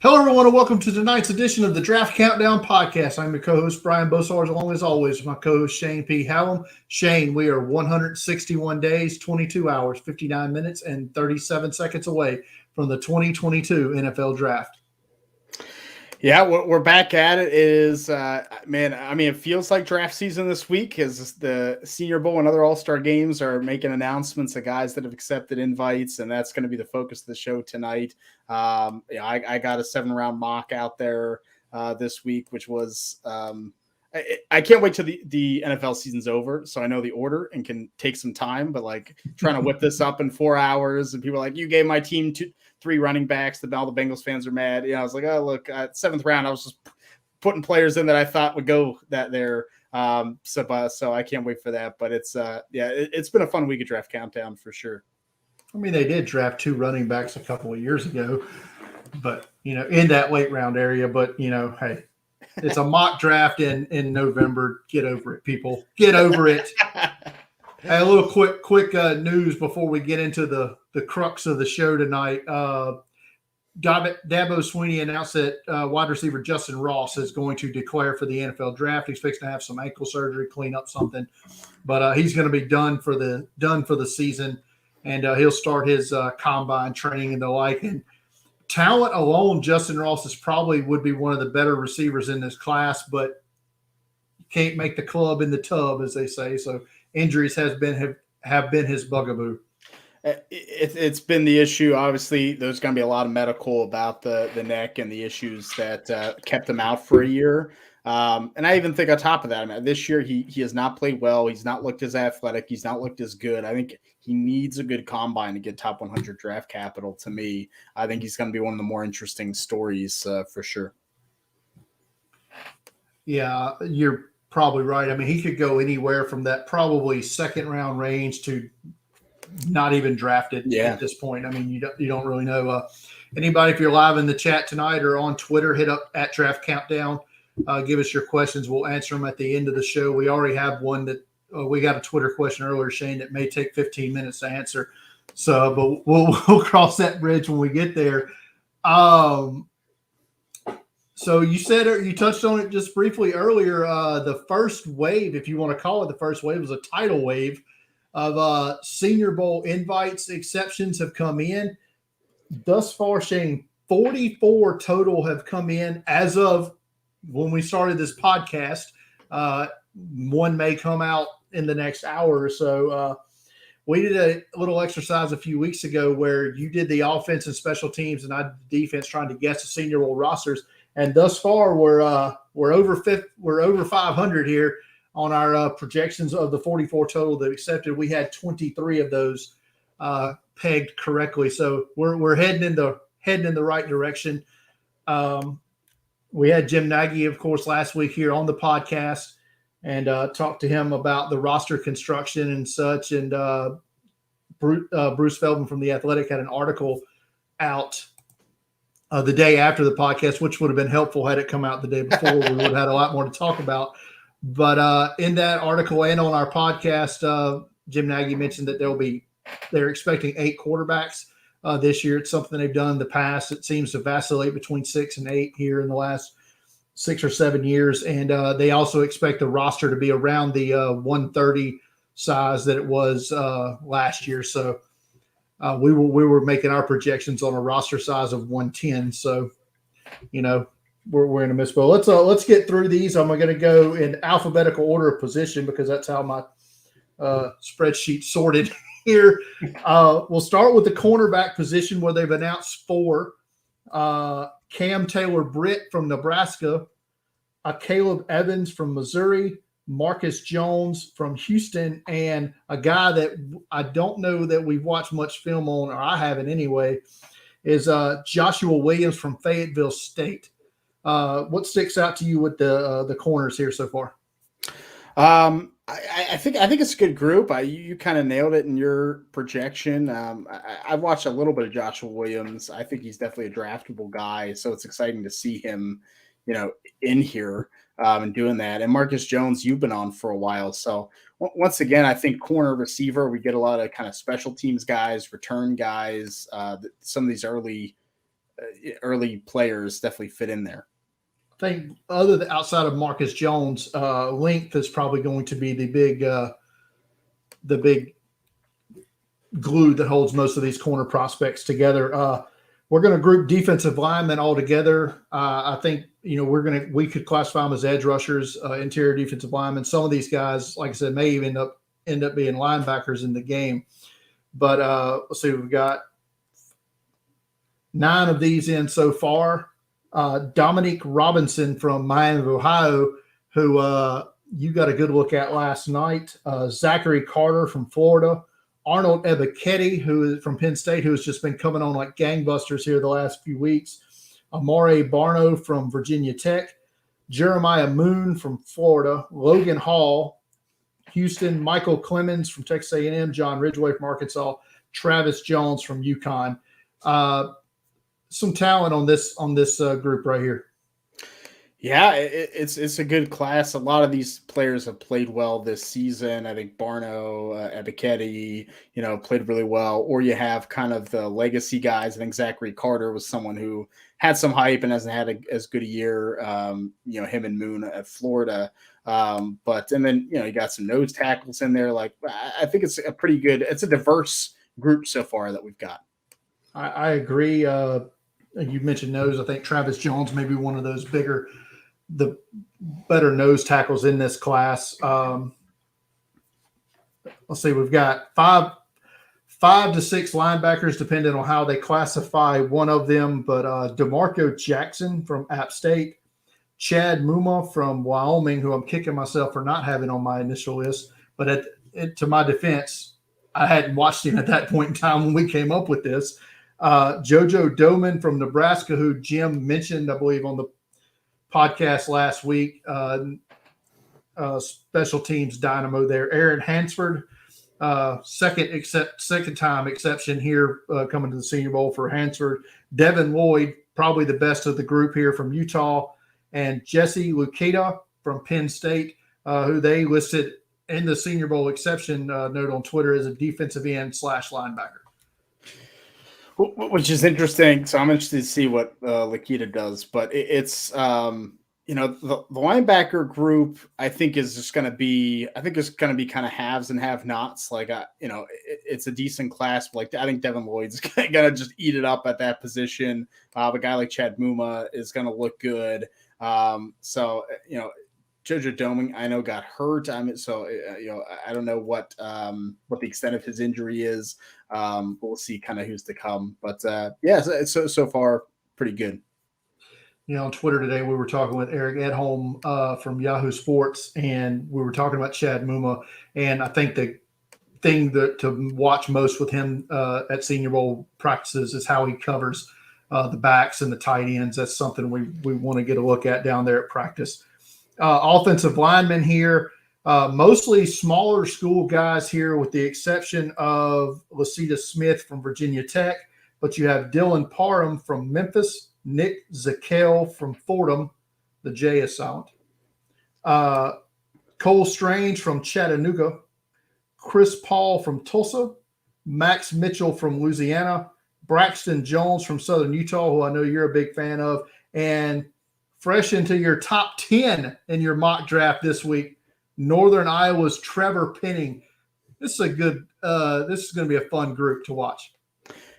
Hello, everyone, and welcome to tonight's edition of the Draft Countdown Podcast. I'm your co-host, Brian Bosarge, along as always with my co-host, Shane P. Hallam. Shane, we are 161 days, 22 hours, 59 minutes, and 37 seconds away from the 2022 NFL Draft. Yeah, we're back at it. It is, it feels like draft season this week as the Senior Bowl and other All-Star games are making announcements of guys that have accepted invites, and that's going to be the focus of the show tonight. I got a 7-round mock out there this week, which was I can't wait till the NFL season's over, so I know the order and can take some time, but like trying to whip this up in 4 hours, and people are like, you gave my team 3 running backs. All the Bengals fans are mad. I was like, oh, look, 7th round, I was just putting players in that I thought would go that there. So I can't wait for that. But it's been a fun week of Draft Countdown for sure. I mean, they did draft 2 running backs a couple of years ago, but, in that late round area. But, hey, it's a mock draft in November. Get over it, people. Get over it. Hey, a little quick news before we get into the crux of the show tonight. Dabo Swinney announced that wide receiver Justin Ross is going to declare for the NFL Draft. He's fixing to have some ankle surgery, clean up something, but he's going to be done for the season, and he'll start his combine training and the like. And talent alone, Justin Ross would be one of the better receivers in this class, but can't make the club in the tub, as they say. So injuries have been his bugaboo. It's been the issue. Obviously, there's going to be a lot of medical about the neck and the issues that kept him out for a year. And I even think on top of that, this year he has not played well. He's not looked as athletic. He's not looked as good. I think he needs a good combine to get top 100 draft capital. To me, I think he's going to be one of the more interesting stories for sure. Yeah, you're probably right. I mean, he could go anywhere from that probably 2nd round range to not even drafted at this point. I mean, you don't really know. Anybody, if you're live in the chat tonight or on Twitter, hit up at Draft Countdown. Give us your questions. We'll answer them at the end of the show. We already have one that we got a Twitter question earlier, Shane, that may take 15 minutes to answer. So, but we'll cross that bridge when we get there. So you touched on it just briefly earlier. The first wave, if you want to call it the first wave, was a tidal wave of Senior Bowl invites. Exceptions have come in. Thus far, Shane, 44 total have come in as of when we started this podcast. One may come out in the next hour or so. We did a little exercise a few weeks ago where you did the offense and special teams, and I did the defense, trying to guess the Senior Bowl rosters. And thus far, we're over 500 here on our projections of the 44 total that accepted. We had 23 of those pegged correctly, so we're heading in the right direction. We had Jim Nagy, of course, last week here on the podcast, and talked to him about the roster construction and such. And Bruce Feldman from The Athletic had an article out the day after the podcast, which would have been helpful had it come out the day before. We would have had a lot more to talk about. But in that article and on our podcast, Jim Nagy mentioned that they're expecting 8 quarterbacks this year. It's something they've done in the past. It seems to vacillate between 6 and 8 here in the last 6 or 7 years. And they also expect the roster to be around the 130 size that it was last year. So we were making our projections on a roster size of 110. So, we're in a miss bowl. Let's get through these. I'm going to go in alphabetical order of position because that's how my spreadsheet sorted here. We'll start with the cornerback position where they've announced 4. Cam Taylor-Britt from Nebraska, Caleb Evans from Missouri, Marcus Jones from Houston, and a guy that I don't know that we've watched much film on, or I haven't anyway, is Joshua Williams from Fayetteville State. What sticks out to you with the corners here so far? I think it's a good group. You kind of nailed it in your projection. I've watched a little bit of Joshua Williams. I think he's definitely a draftable guy, so it's exciting to see him, in here and doing that. And Marcus Jones, you've been on for a while, so once again, I think corner receiver, we get a lot of kind of special teams guys, return guys. Some of these early early players definitely fit in there. I think outside of Marcus Jones, length is probably going to be the big glue that holds most of these corner prospects together. We're going to group defensive linemen all together. I think we could classify them as edge rushers, interior defensive linemen. Some of these guys, like I said, may even end up being linebackers in the game. But let's see, we've got 9 of these in so far. Dominique Robinson from Miami, Ohio, who you got a good look at last night. Zachary Carter from Florida. Arnold Ebiketie, who is from Penn State, who has just been coming on like gangbusters here the last few weeks. Amare Barno from Virginia Tech. Jeremiah Moon from Florida. Logan Hall, Houston. Michael Clemens from Texas A&M. John Ridgway from Arkansas. Travis Jones from UConn. Some talent on this group right here. Yeah, it's a good class. A lot of these players have played well this season. I think Barno, Ebiketie, played really well. Or you have kind of the legacy guys. I think Zachary Carter was someone who had some hype and hasn't had as good a year. Him and Moon at Florida. And then you got some nose tackles in there. Like, I think it's a pretty good. It's a diverse group so far that we've got. I agree. You mentioned nose. I think Travis Jones may be one of those the better nose tackles in this class. Let's see, we've got five to six linebackers, depending on how they classify one of them. But DeMarco Jackson from App State, Chad Muma from Wyoming, who I'm kicking myself for not having on my initial list. But to my defense, I hadn't watched him at that point in time when we came up with this. Jojo Doman from Nebraska, who Jim mentioned, I believe, on the podcast last week. Special teams dynamo there. Aaron Hansford, second time exception here, coming to the Senior Bowl for Hansford. Devin Lloyd, probably the best of the group here from Utah, and Jesse Luketa from Penn State, who they listed in the Senior Bowl exception note on Twitter as a defensive end / linebacker. Which is interesting. So I'm interested to see what Luketa does, but it's the linebacker group I think is just going to be kind of haves and have-nots. Like it's a decent class, but like I think Devin Lloyd's going to just eat it up at that position. A guy like Chad Muma is going to look good. Jojo Doman, I know, got hurt. I don't know what the extent of his injury is. We'll see kind of who's to come. But so far pretty good. On Twitter today, we were talking with Eric Edholm from Yahoo Sports, and we were talking about Chad Muma. And I think the thing to watch most with him at Senior Bowl practices is how he covers the backs and the tight ends. That's something we want to get a look at down there at practice. Offensive linemen here, mostly smaller school guys here, with the exception of Lasita Smith from Virginia Tech. But you have Dylan Parham from Memphis, Nick Zakel from Fordham, the J is silent, Cole Strange from Chattanooga, Chris Paul from Tulsa, Max Mitchell from Louisiana, Braxton Jones from Southern Utah, who I know you're a big fan of, and fresh into your top 10 in your mock draft this week, Northern Iowa's Trevor Penning. This is going to be a fun group to watch.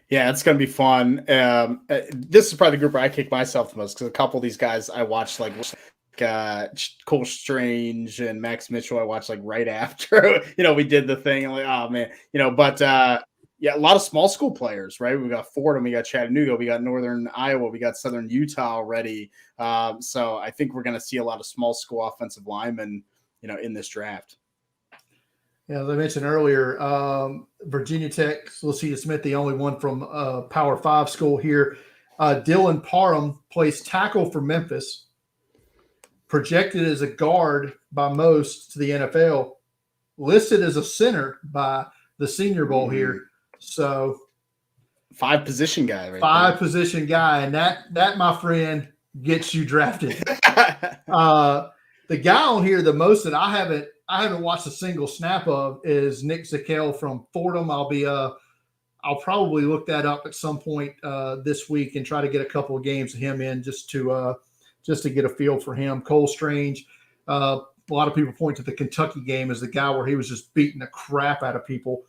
Yeah, it's going to be fun. This is probably the group where I kick myself the most, because a couple of these guys I watched, like Cole Strange and Max Mitchell, I watched like right after, we did the thing. And like, oh man, a lot of small school players, right? We got Fordham, we got Chattanooga, we got Northern Iowa, we got Southern Utah already. So I think we're going to see a lot of small school offensive linemen, in this draft. Yeah, as I mentioned earlier, Virginia Tech, Lasita Smith, the only one from Power 5 school here. Dylan Parham plays tackle for Memphis, projected as a guard by most to the NFL, listed as a center by the Senior Bowl here. So 5 position guy, right? 5 position guy, and that my friend gets you drafted. The guy on here the most that I haven't watched a single snap of is Nick Zakel from Fordham. I'll I'll probably look that up at some point this week and try to get a couple of games of him in just to get a feel for him. Cole Strange, a lot of people point to the Kentucky game as the guy where he was just beating the crap out of people.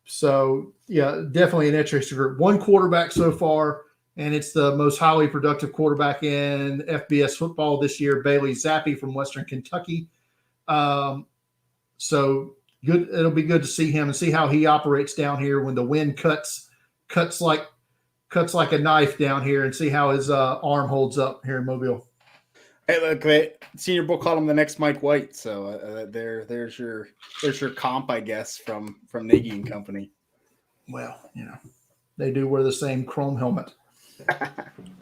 So, yeah, definitely an interesting group. One quarterback so far, and it's the most highly productive quarterback in FBS football this year, Bailey Zappi from Western Kentucky. So good. It'll be good to see him and see how he operates down here when the wind cuts like a knife down here, and see how his arm holds up here in Mobile. Hey, look, Senior Bowl called him the next Mike White. So there's your comp, I guess, from Nagy and company. Well, they do wear the same chrome helmet.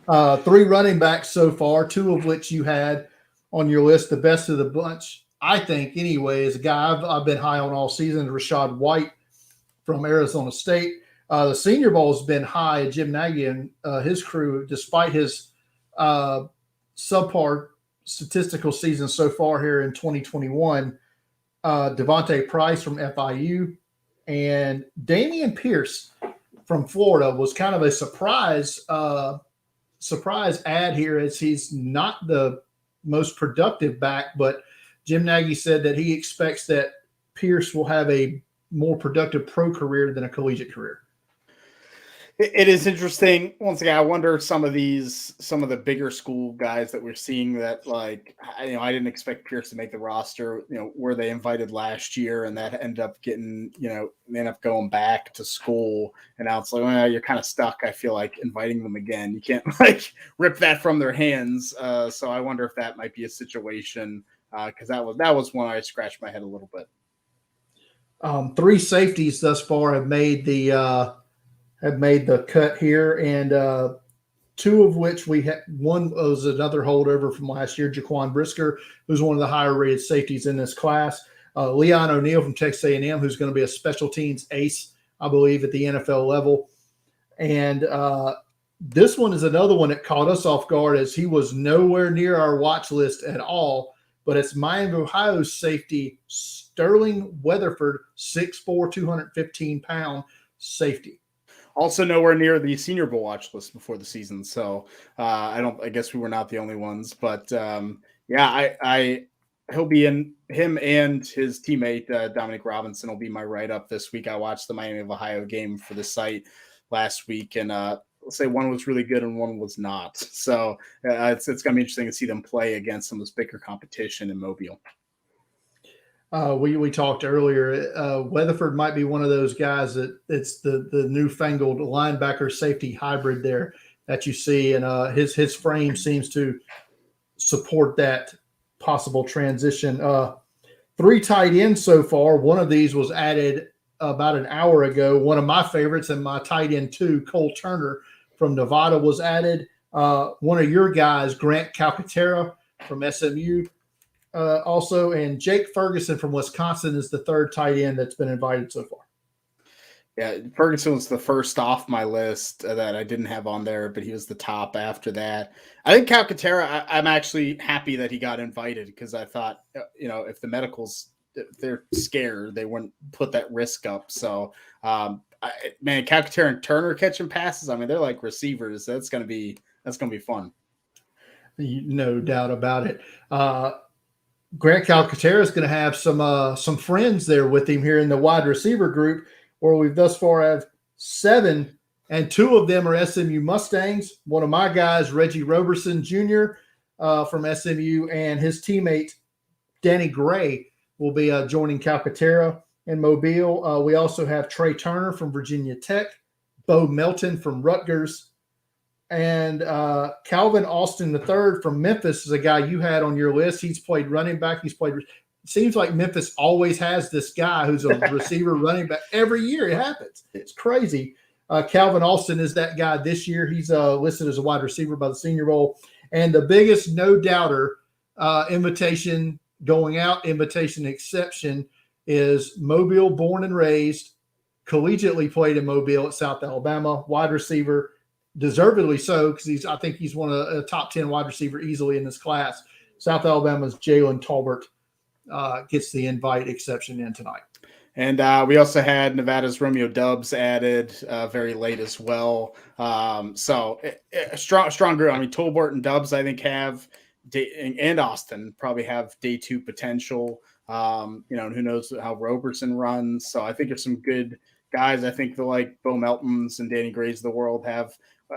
3 running backs so far, 2 of which you had on your list. The best of the bunch, I think, anyway, is a guy I've been high on all season, Rashad White from Arizona State. The Senior Bowl has been high. Jim Nagy and his crew, despite his subpar statistical season so far here in 2021. Devontae Price from FIU and Damian Pierce from Florida was kind of a surprise add here, as he's not the most productive back, but Jim Nagy said that he expects that Pierce will have a more productive pro career than a collegiate career. It is interesting. Once again, I wonder some of the bigger school guys that we're seeing that, like, I didn't expect Pierce to make the roster. Were they invited last year and that ended up getting, they end up going back to school, and now it's like, well, you're kind of stuck. I feel like inviting them again. You can't rip that from their hands. So I wonder if that might be a situation, because that was one I scratched my head a little bit. 3 safeties thus far have made the cut here, and 2 of which we had. One was another holdover from last year, Jaquan Brisker, who's one of the higher rated safeties in this class. Leon O'Neal from Texas A&M, who's going to be a special teams ace, I believe, at the NFL level. And this one is another one that caught us off guard, as he was nowhere near our watch list at all. But it's Miami, Ohio safety Sterling Weatherford, 6'4", 215-pound safety. Also nowhere near the Senior Bowl watch list before the season. So I guess we were not the only ones, but he'll be in. Him and his teammate, Dominique Robinson, will be my write-up this week. I watched the Miami of Ohio game for the site last week, and let's say one was really good and one was not. So it's going to be interesting to see them play against some of this bigger competition in Mobile. We talked earlier. Weatherford might be one of those guys that it's the newfangled linebacker safety hybrid there that you see, and his frame seems to support that possible transition. 3 tight ends so far. One of these was added about an hour ago. One of my favorites, and my tight end 2, Cole Turner from Nevada, was added. One of your guys, Grant Calcaterra from SMU. Also, and Jake Ferguson from Wisconsin is the 3rd tight end that's been invited so far. Yeah, Ferguson was the first off my list that I didn't have on there, but he was the top after that. I think Calcaterra, I'm actually happy that he got invited, because I thought, if the medicals, they're scared, they wouldn't put that risk up. So, Calcaterra and Turner catching passes, they're like receivers. That's gonna be fun. No doubt about it. Grant Calcaterra is going to have some friends there with him here in the wide receiver group, where we've thus far have 7, and 2 of them are SMU Mustangs. One of my guys, Reggie Roberson Jr. From SMU, and his teammate Danny Gray will be joining Calcaterra in Mobile. We also have Trey Turner from Virginia Tech, Bo Melton from Rutgers, and Calvin Alston III from Memphis is a guy you had on your list. He's played running back. It seems like Memphis always has this guy who's a receiver running back. Every year it happens. It's crazy. Calvin Alston is that guy this year. He's listed as a wide receiver by the Senior Bowl. And the biggest no-doubter invitation going out, invitation exception, is Mobile, born and raised, collegiately played in Mobile at South Alabama, wide receiver, deservedly so, because I think he's one of the top 10 wide receiver easily in this class. South Alabama's Jaylen Tolbert gets the invite exception in tonight. And we also had Nevada's Romeo Dubs added very late as well. So a strong group. I mean, Tolbert and Dubs, I think, have and Alston probably have day 2 potential. And who knows how Roberson runs. So I think there's some good guys. I think like Bo Meltons and Danny Grays of the world have,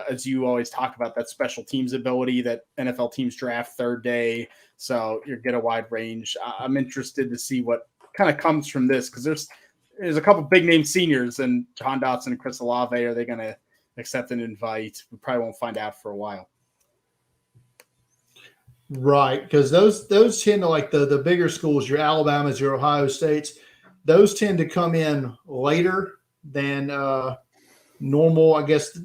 as you always talk about, that special teams ability that NFL teams draft third day. So you get a wide range. I'm interested to see what kind of comes from this, because there's a couple big name seniors, and John Dotson and Chris Olave, are they going to accept an invite? We probably won't find out for a while. Right, because those tend to, like the bigger schools, your Alabamas, your Ohio States, those tend to come in later than normal. I guess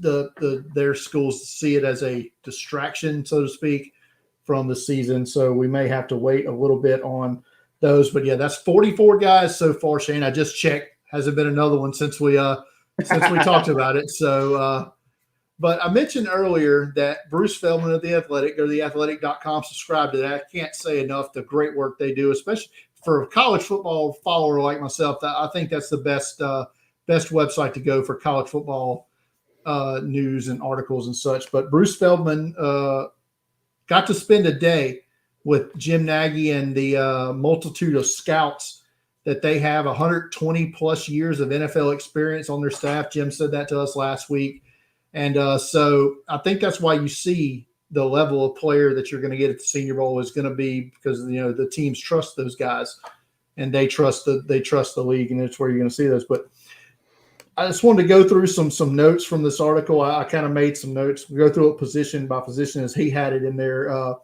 their schools see it as a distraction, so to speak, from the season. So we may have to wait a little bit on those. But yeah, that's 44 guys so far, Shane. I just checked. Hasn't been another one since we talked about it. So but I mentioned earlier that Bruce Feldman of The Athletic, go to theathletic.com, subscribe to that. I can't say enough the great work they do, especially for a college football follower like myself. I think that's the best website to go for college football news and articles and such. But Bruce Feldman got to spend a day with Jim Nagy and the multitude of scouts that they have, 120 plus years of NFL experience on their staff. Jim said that to us last week. And so I think that's why you see the level of player that you're going to get at the Senior Bowl is going to be, because the teams trust those guys, and they trust the league, and that's where you're going to see those. But I just wanted to go through some notes from this article. I kind of made some notes. We go through it position by position as he had it in there.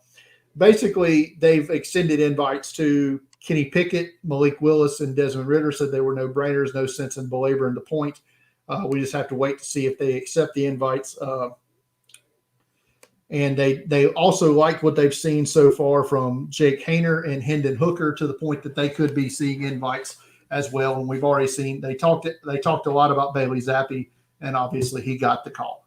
Basically, they've extended invites to Kenny Pickett, Malik Willis, and Desmond Ridder. Said they were no-brainers, no sense in belaboring the point. We just have to wait to see if they accept the invites. And they also liked what they've seen so far from Jake Haener and Hendon Hooker, to the point that they could be seeing invites as well. And we've already seen they talked a lot about Bailey Zappi, and obviously he got the call.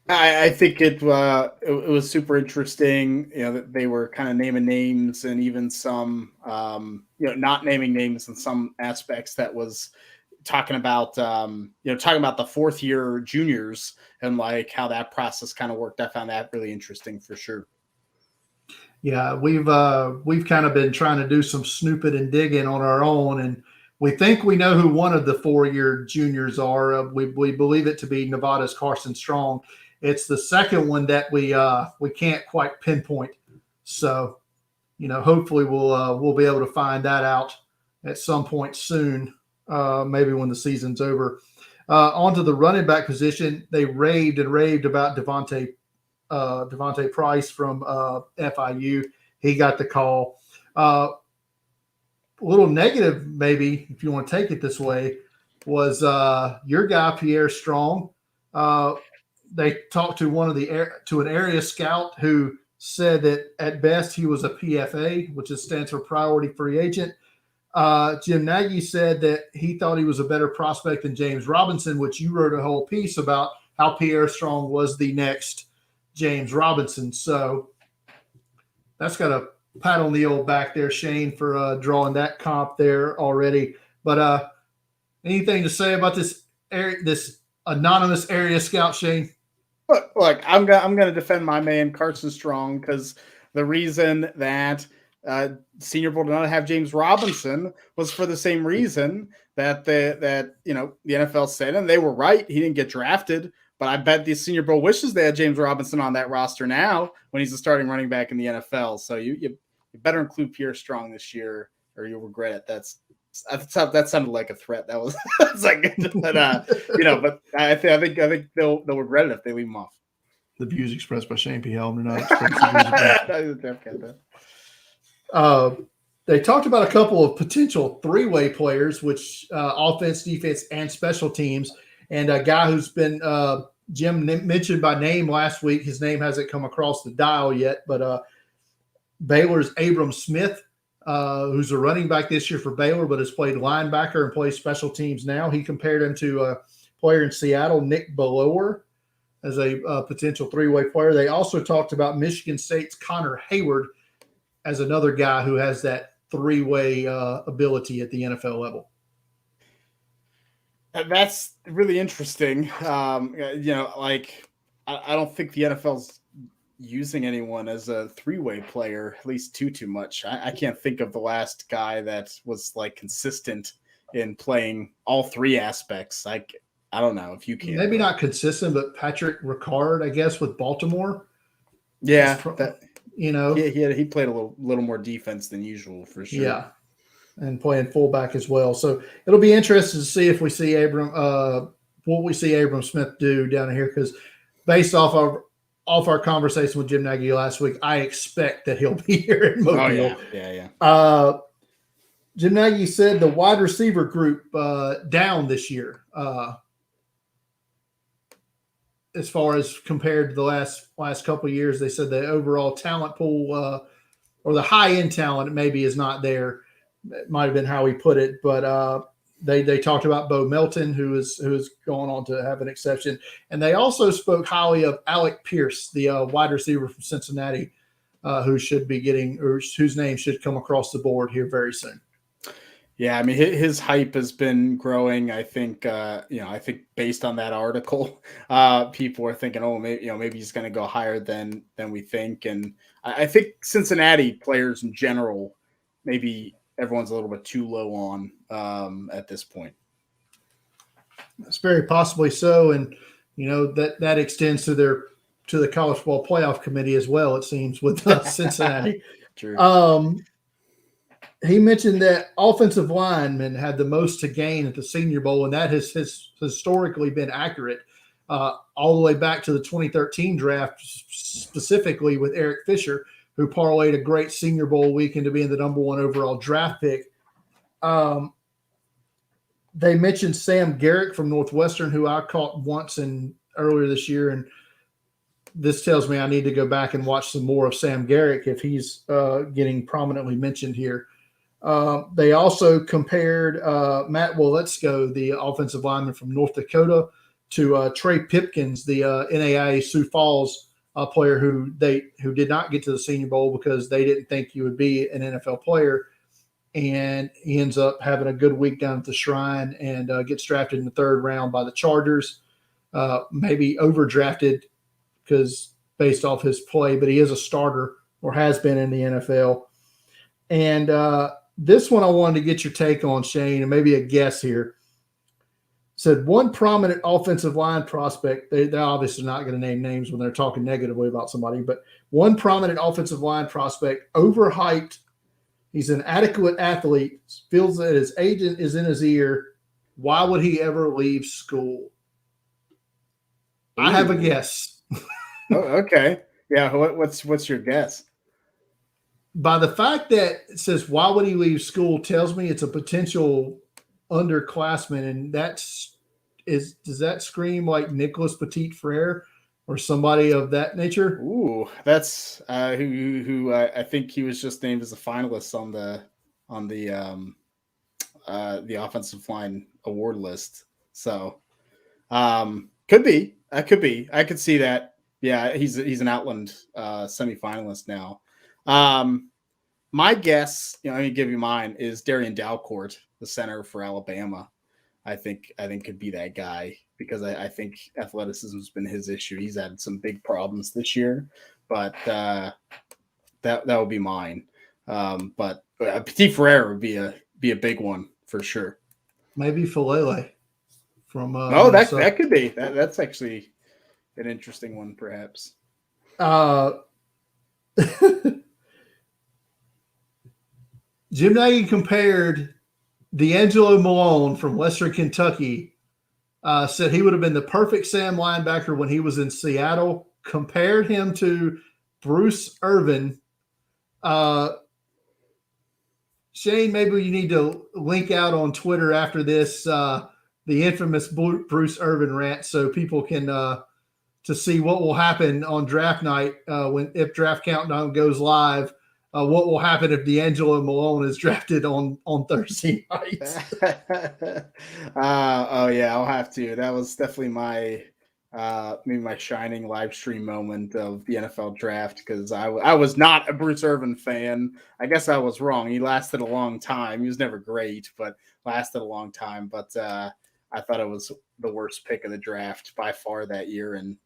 I think it was super interesting, that they were kind of naming names, and even some, not naming names in some aspects. That was talking about, the 4th year juniors and like how that process kind of worked. I found that really interesting for sure. Yeah, we've kind of been trying to do some snooping and digging on our own, and we think we know who one of the 4-year juniors are. We believe it to be Nevada's Carson Strong. It's the second one that we can't quite pinpoint. So, hopefully we'll be able to find that out at some point soon, maybe when the season's over. Onto the running back position, they raved about Devontae Price from FIU. He got the call. A little negative, maybe, if you want to take it this way, was your guy Pierre Strong. They talked to an area scout who said that at best he was a PFA, which stands for Priority Free Agent. Jim Nagy said that he thought he was a better prospect than James Robinson, which you wrote a whole piece about how Pierre Strong was the next James Robinson. So that's got a pat on the old back there, Shane, for drawing that comp there already. But anything to say about this anonymous area scout, Shane? Look, I'm gonna defend my man Carson Strong, because the reason that Senior Bowl did not have James Robinson was for the same reason that the NFL said, and they were right, he didn't get drafted. But I bet the Senior Bowl wishes they had James Robinson on that roster now when he's a starting running back in the NFL. So you better include Pierre Strong this year, or you'll regret it. That sounded like a threat. That was it's like, but I think they'll regret it if they leave him off. The views expressed by Shane P. Hallam are not expressed. They talked about a couple of potential 3-way players, which offense, defense, and special teams. And a guy who's been Jim mentioned by name last week. His name hasn't come across the dial yet, but Baylor's Abram Smith, who's a running back this year for Baylor, but has played linebacker and plays special teams now. He compared him to a player in Seattle, Nick Belower, as a potential 3-way player. They also talked about Michigan State's Connor Hayward as another guy who has that three-way ability at the NFL level. That's really interesting. Like I don't think the NFL's using anyone as a three-way player, at least too much. I can't think of the last guy that was like consistent in playing all three aspects. I don't know if you can. Maybe not consistent, but Patrick Ricard, I guess, with Baltimore. Yeah, he played a little more defense than usual for sure. Yeah, and playing fullback as well. So it'll be interesting to see if we see what we see Abram Smith do down here, because based off our conversation with Jim Nagy last week, I expect that he'll be here in Mobile. Oh, yeah. Jim Nagy said the wide receiver group down this year, as far as compared to the last couple of years. They said the overall talent pool or the high-end talent maybe is not there. It might have been how he put it, but they talked about Bo Melton, who is going on to have an exception. And they also spoke highly of Alec Pierce, the wide receiver from Cincinnati, who should be getting, or whose name should come across the board here very soon. Yeah, I mean, his hype has been growing. I think, I think based on that article, people are thinking, oh, maybe he's going to go higher than we think. And I think Cincinnati players in general, maybe everyone's a little bit too low on at this point. That's very possibly so, and that extends to the college football playoff committee as well. It seems with Cincinnati. True. He mentioned that offensive linemen had the most to gain at the Senior Bowl, and that has historically been accurate all the way back to the 2013 draft, specifically with Eric Fisher, who parlayed a great Senior Bowl weekend to being the number 1 overall draft pick. They mentioned Sam Garrick from Northwestern, who I caught once earlier this year, and this tells me I need to go back and watch some more of Sam Garrick if he's getting prominently mentioned here. They also compared Matt Woletsko, the offensive lineman from North Dakota, to Trey Pipkins, the NAIA Sioux Falls player who did not get to the Senior Bowl because they didn't think he would be an NFL player. And he ends up having a good week down at the Shrine and gets drafted in the 3rd round by the Chargers. Maybe overdrafted because based off his play, but he is a starter or has been in the NFL. And this one I wanted to get your take on, Shane, and maybe a guess here. Said one prominent offensive line prospect, they're obviously not going to name names when they're talking negatively about somebody, but one prominent offensive line prospect, overhyped. He's an adequate athlete, feels that his agent is in his ear. Why would he ever leave school? Ooh. I have a guess. Oh, okay. Yeah. What's your guess? By the fact that it says, why would he leave school, tells me it's a potential underclassman. And does that scream like Nicholas Petit-Frere or somebody of that nature? Ooh, that's who I think he was just named as a finalist on the offensive line award list. So could be. I could see that. Yeah, he's an Outland semifinalist now. My guess, let me give you mine, is Darian Dalcourt, the center for Alabama. I think could be that guy because I think athleticism has been his issue. He's had some big problems this year, but that would be mine. But Petit-Frere would be a big one for sure. Maybe Falele from. That could be that's actually an interesting one, perhaps. Jim Nagy compared D'Angelo Malone from Western Kentucky, said he would have been the perfect Sam linebacker when he was in Seattle, compared him to Bruce Irvin. Shane, maybe you need to link out on Twitter after this, the infamous Bruce Irvin rant, so people can to see what will happen on draft night if Draft Countdown goes live. What will happen if D'Angelo Malone is drafted on Thursday night? Oh yeah, I'll have to. That was definitely maybe my shining live stream moment of the NFL draft, because I was not a Bruce Irvin fan. I guess I was wrong. He lasted a long time. He was never great, but lasted a long time. But I thought it was the worst pick of the draft by far that year, and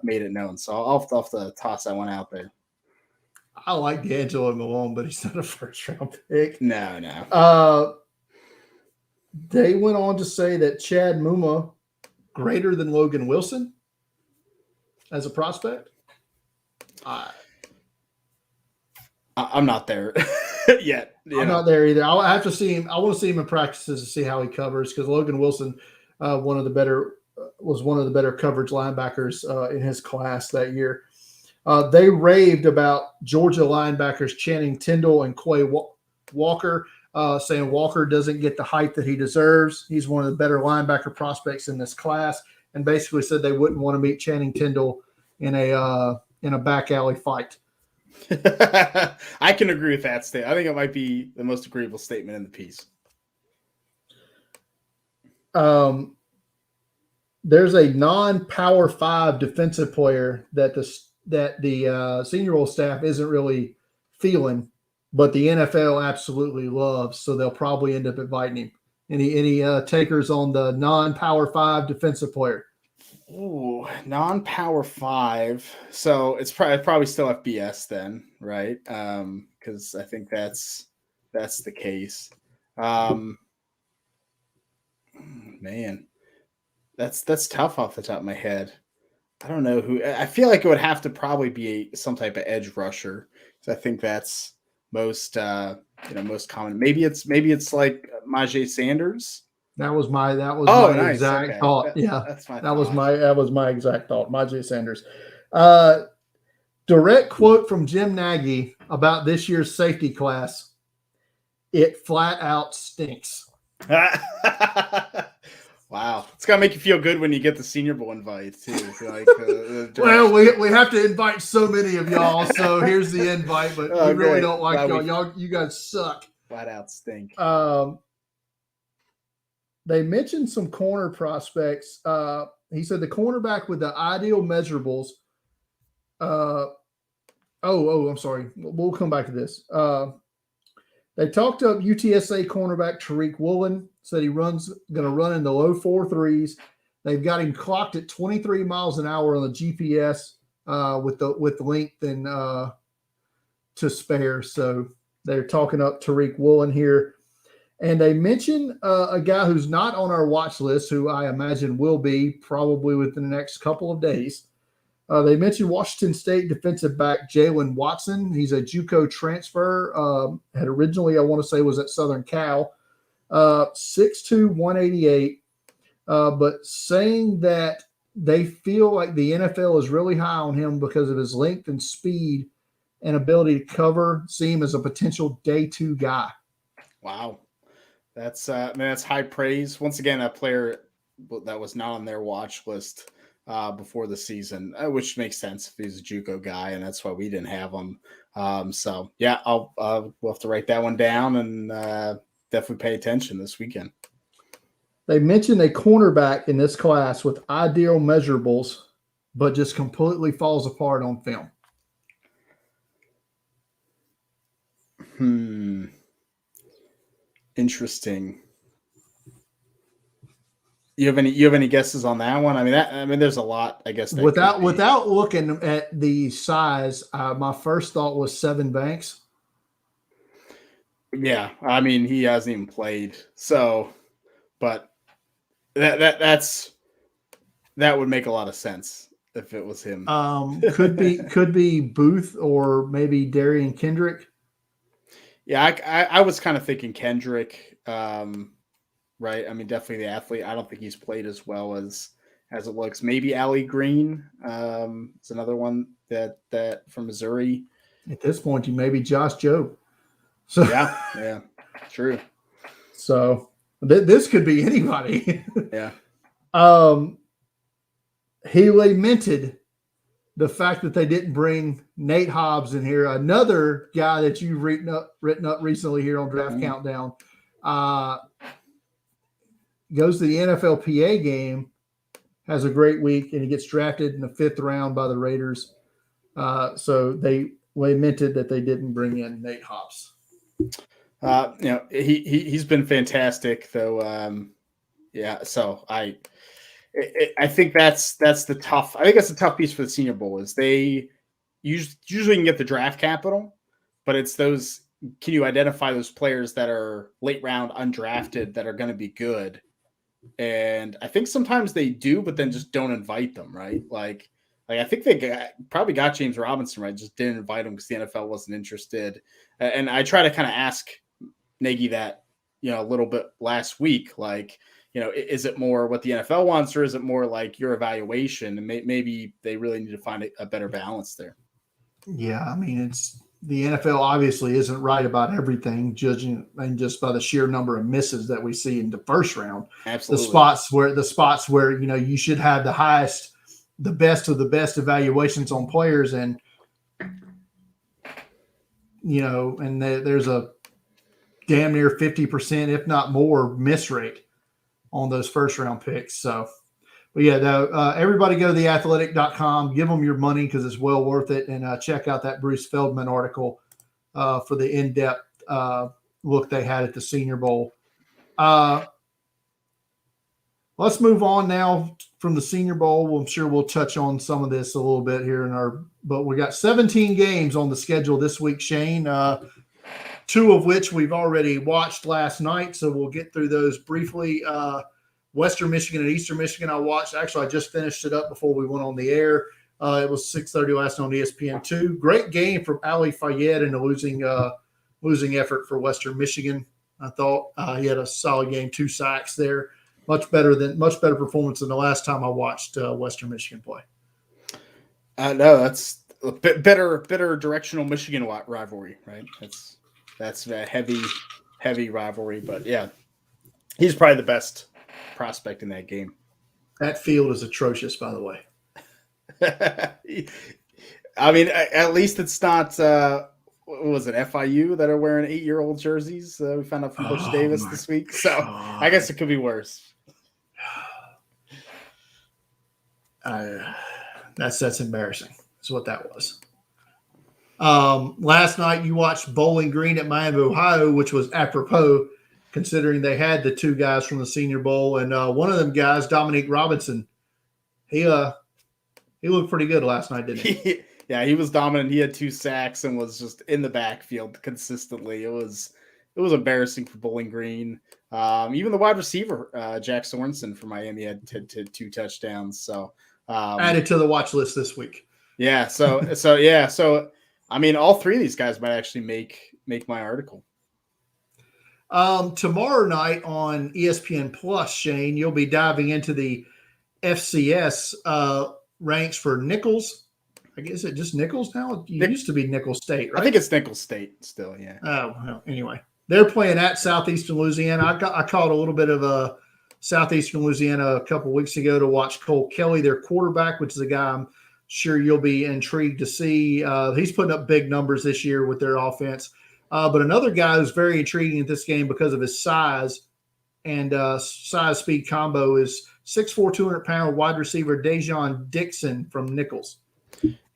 made it known. So I'll have to toss that one out there. I like D'Angelo Malone, but he's not a first-round pick. No. They went on to say that Chad Muma greater than Logan Wilson as a prospect. I'm not there yet. I'm not there either. I have to see him. I want to see him in practices to see how he covers, because Logan Wilson, was one of the better coverage linebackers in his class that year. They raved about Georgia linebackers Channing Tindall and Quay Walker, saying Walker doesn't get the hype that he deserves. He's one of the better linebacker prospects in this class, and basically said they wouldn't want to meet Channing Tindall in a back alley fight. I can agree with that statement. I think it might be the most agreeable statement in the piece. There's a non-Power 5 defensive player that the Senior Bowl staff isn't really feeling, but the NFL absolutely loves, so they'll probably end up inviting him. Any takers on the non-Power 5 defensive player? Ooh, non-Power 5. So it's probably still FBS then, right? Because I think that's the case. Man, that's tough off the top of my head. I don't know who. I feel like it would have to probably be some type of edge rusher. So I think that's most common. Maybe it's like Myjai Sanders. That was my nice. exact thought. Yeah, that's my that was my exact thought. Myjai Sanders. Direct quote from Jim Nagy about this year's safety class: "It flat out stinks." Wow, it's gotta make you feel good when you get the Senior Bowl invite too. Like, well, we have to invite so many of y'all, so here's the invite. But we really don't like y'all. You guys suck. Flat out stink. They mentioned some corner prospects. He said the cornerback with the ideal measurables. I'm sorry. We'll come back to this. They talked up UTSA cornerback Tariq Woolen. Said he going to run in the low 4.3s. They've got him clocked at 23 miles an hour on the GPS with the length and to spare. So they're talking up Tariq Woolen here. And they mention a guy who's not on our watch list, who I imagine will be probably within the next couple of days. They mentioned Washington State defensive back Jaylen Watson. He's a JUCO transfer. Had originally, I want to say, was at Southern Cal. 6'2", 188. But saying that they feel like the NFL is really high on him because of his length and speed and ability to cover, see him as a potential day 2 guy. Wow. That's high praise. Once again, a player that was not on their watch list before the season, which makes sense if he's a JUCO guy, and that's why we didn't have him. So yeah, we'll have to write that one down and definitely pay attention this weekend. They mentioned a cornerback in this class with ideal measurables, but just completely falls apart on film. Interesting. You have any guesses on that one? I mean, there's a lot, I guess. Without looking at the size, my first thought was Sevyn Banks. Yeah, I mean, he hasn't even played, so, but that would make a lot of sense if it was him. Could be Booth or maybe Darian Kendrick. Yeah, I was kind of thinking Kendrick, right? I mean, definitely the athlete. I don't think he's played as well as it looks. Maybe Allie Green is another one that from Missouri. At this point, you may be Josh Jobe. So yeah, true. So this could be anybody. Yeah. He lamented the fact that they didn't bring Nate Hobbs in here, another guy that you've written up recently here on Draft Countdown. Goes to the NFLPA game, has a great week, and he gets drafted in the 5th round by the Raiders. So they lamented that they didn't bring in Nate Hobbs. He's been fantastic though. So I think that's the tough. I think that's the tough piece for the Senior Bowl is they usually can get the draft capital, but it's those. Can you identify those players that are late round undrafted that are going to be good? And I think sometimes they do, but then just don't invite them, right? Like I think they probably got James Robinson, right? Just didn't invite him because the NFL wasn't interested. And I try to kind of ask Nagy that, a little bit last week, like, is it more what the NFL wants, or is it more like your evaluation? And maybe they really need to find a better balance there. Yeah, I mean, it's the NFL obviously isn't right about everything, judging and just by the sheer number of misses that we see in the first round. Absolutely. The spots where you should have the best of the best evaluations on players, and there's a damn near 50%, if not more, miss rate on those first round picks. So, but yeah, everybody go to theathletic.com, give them your money because it's well worth it, and check out that Bruce Feldman article for the in-depth look they had at the Senior Bowl. Let's move on now from the Senior Bowl. I'm sure we'll touch on some of this a little bit here but we got 17 games on the schedule this week, Shane. 2 of which we've already watched last night, so we'll get through those briefly. Western Michigan and Eastern Michigan I watched. Actually, I just finished it up before we went on the air. It was 6:30 last night on ESPN2. Great game from Ali Fayed in a losing effort for Western Michigan. I thought he had a solid game, 2 sacks there. Much better performance than the last time I watched Western Michigan play. No, that's a bit better directional Michigan rivalry, right? That's a heavy rivalry, but yeah, he's probably the best prospect in that game. That field is atrocious, by the way. I mean, at least it's not. What was it, FIU that are wearing 8-year-old jerseys? We found out from Coach Davis this week, so I guess it could be worse. That's embarrassing. That's what that was. Last night you watched Bowling Green at Miami, Ohio, which was apropos considering they had the 2 guys from the Senior Bowl, and one of them guys, Dominique Robinson, he looked pretty good last night, didn't he? Yeah, he was dominant. He had 2 sacks and was just in the backfield consistently. It was embarrassing for Bowling Green. Even the wide receiver, Jack Sorensen from Miami, had 2 touchdowns. So added to the watch list this week. Yeah. So I mean, all 3 of these guys might actually make my article. Tomorrow night on ESPN Plus, Shane, you'll be diving into the FCS ranks for Nichols. I guess it just Nichols now? It used to be Nichols State, right? I think it's Nichols State still, yeah. Oh, well, anyway. They're playing at Southeastern Louisiana. I caught a little bit of Southeastern Louisiana a couple of weeks ago to watch Cole Kelly, their quarterback, which is a guy I'm sure you'll be intrigued to see. He's putting up big numbers this year with their offense. But another guy who's very intriguing at this game because of his size and size-speed combo is 6'4", 200-pound wide receiver Dejon Dixon from Nichols.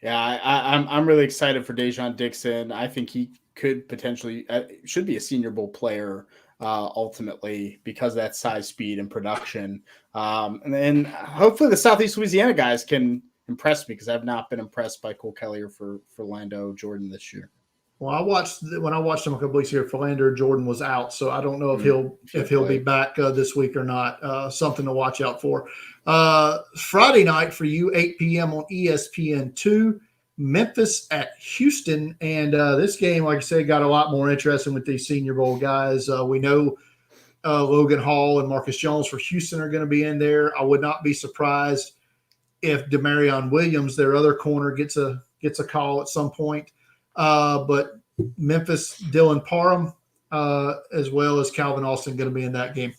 Yeah, I'm really excited for Dejon Dixon. I think he could potentially should be a Senior Bowl player ultimately because of that size, speed, and production. And then hopefully the Southeast Louisiana guys can impress me because I've not been impressed by Cole Kelly or for Lando Jordan this year. Well, when I watched him a couple weeks ago, Philander Jordan was out, so I don't know if he'll be back this week or not. Something to watch out for. Friday night for you, 8 p.m. on ESPN2, Memphis at Houston, and this game, like I said, got a lot more interesting with these Senior Bowl guys. We know Logan Hall and Marcus Jones for Houston are going to be in there. I would not be surprised if Demarion Williams, their other corner, gets a call at some point. But Memphis, Dylan Parham, as well as Calvin Alston, going to be in that game.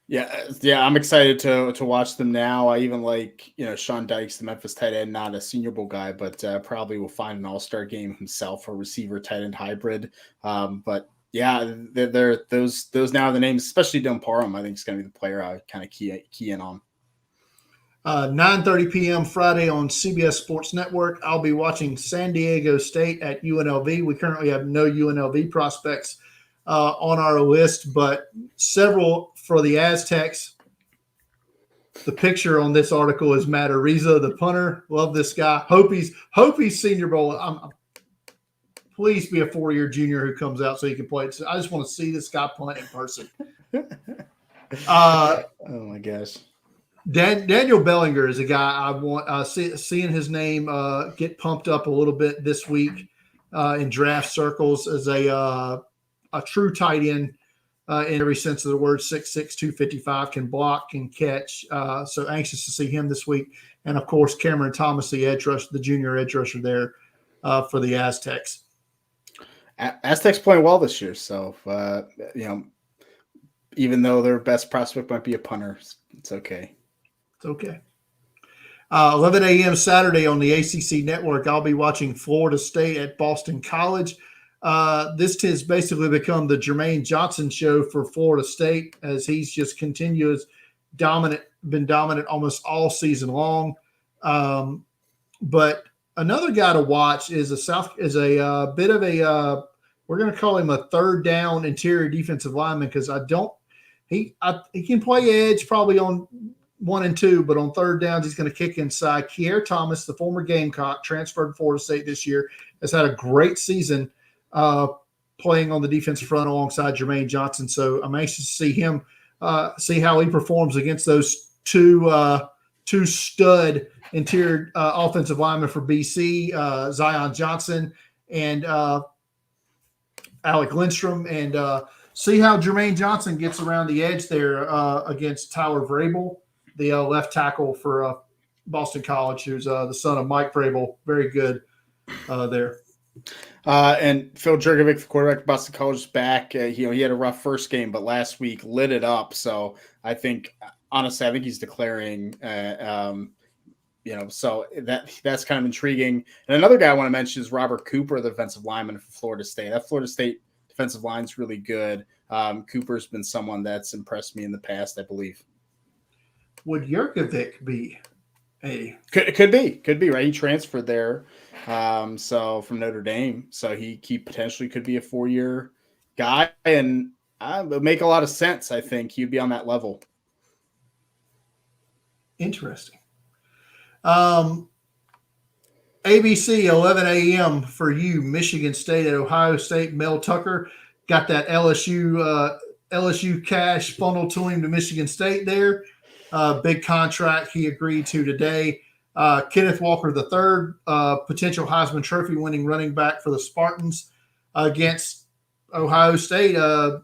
Yeah, I'm excited to watch them now. I even like Sean Dykes, the Memphis tight end, not a Senior Bowl guy, but probably will find an all-star game himself, a receiver tight end hybrid. But yeah, they're those now are the names, especially Dylan Parham. I think is going to be the player I kind of key in on. 9:30 p.m. Friday on CBS Sports Network. I'll be watching San Diego State at UNLV. We currently have no UNLV prospects on our list, but several for the Aztecs. The picture on this article is Matt Ariza, the punter. Love this guy. Hope he's Senior Bowl. Please be a 4-year junior who comes out so he can play. I just want to see this guy punt in person. Oh my gosh. Daniel Bellinger is a guy I want seeing his name get pumped up a little bit this week in draft circles as a true tight end in every sense of the word. 6'6", 255, can block, can catch. So anxious to see him this week. And of course, Cameron Thomas, the junior edge rusher there for the Aztecs. Aztecs playing well this year, so even though their best prospect might be a punter, it's okay. It's okay. 11 a.m. Saturday on the ACC network, I'll be watching Florida State at Boston College. This has basically become the Jermaine Johnson show for Florida State, as he's just been dominant almost all season long. But another guy to watch is a bit of a we're going to call him a third down interior defensive lineman, because he can play edge probably on 1 and 2, but on third downs, he's going to kick inside. Pierre Thomas, the former Gamecock, transferred to Florida State this year, has had a great season playing on the defensive front alongside Jermaine Johnson. So I'm anxious to see him, see how he performs against those two stud interior offensive linemen for BC, Zion Johnson and Alec Lindstrom, and see how Jermaine Johnson gets around the edge there against Tyler Vrabel, the left tackle for Boston College, who's the son of Mike Vrabel. Very good there. And Phil Jurkovic, the quarterback of Boston College, is back. He had a rough first game, but last week lit it up. So I think he's declaring. So that's kind of intriguing. And another guy I want to mention is Robert Cooper, the defensive lineman for Florida State. That Florida State defensive line is really good. Cooper's been someone that's impressed me in the past, I believe. Would Jurkovic be could be right? He transferred there, so from Notre Dame, so he potentially could be a 4-year guy, and it would make a lot of sense. I think he'd be on that level. Interesting. ABC 11 a.m. for you, Michigan State at Ohio State. Mel Tucker got that LSU cash funneled to him to Michigan State there. Big contract he agreed to today. Kenneth Walker III, potential Heisman Trophy winning running back for the Spartans against Ohio State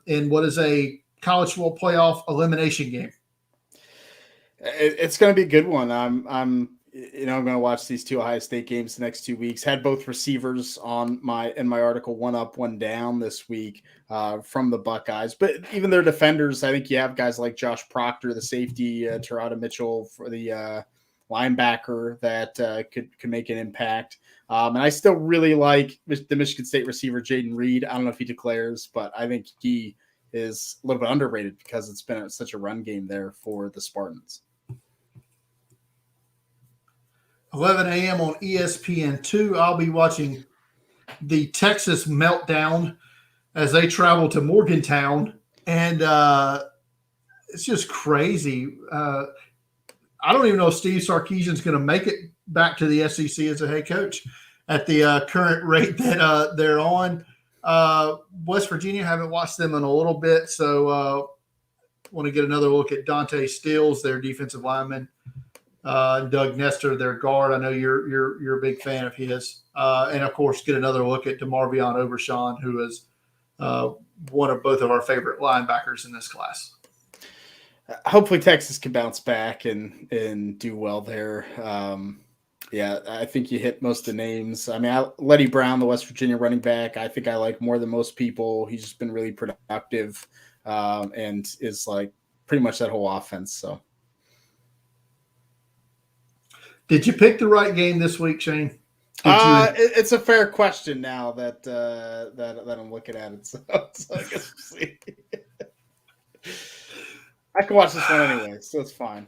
in what is a college football playoff elimination game. It's going to be a good one. I'm going to watch these two Ohio State games the next 2 weeks. Had both receivers in my article, one up, one down this week from the Buckeyes. But even their defenders, I think you have guys like Josh Proctor, the safety, Terada Mitchell for the linebacker that could make an impact. And I still really like the Michigan State receiver, Jaden Reed. I don't know if he declares, but I think he is a little bit underrated because it's been such a run game there for the Spartans. 11 a.m. on ESPN2. I'll be watching the Texas meltdown as they travel to Morgantown. And it's just crazy. I don't even know if Steve Sarkisian's going to make it back to the SEC as a head coach at the current rate that they're on. West Virginia, haven't watched them in a little bit, so want to get another look at Dante Stills, their defensive lineman. Doug Nestor, their guard. I know you're a big fan of his. And, of course, get another look at DeMarvion Overshawn, who is one of both of our favorite linebackers in this class. Hopefully Texas can bounce back and do well there. Yeah, I think you hit most of the names. I mean, Letty Brown, the West Virginia running back, I think I like more than most people. He's just been really productive and is like pretty much that whole offense. So. Did you pick the right game this week, Shane? It's a fair question now that I'm looking at it. So I guess we'll see. I can watch this one anyway, so it's fine.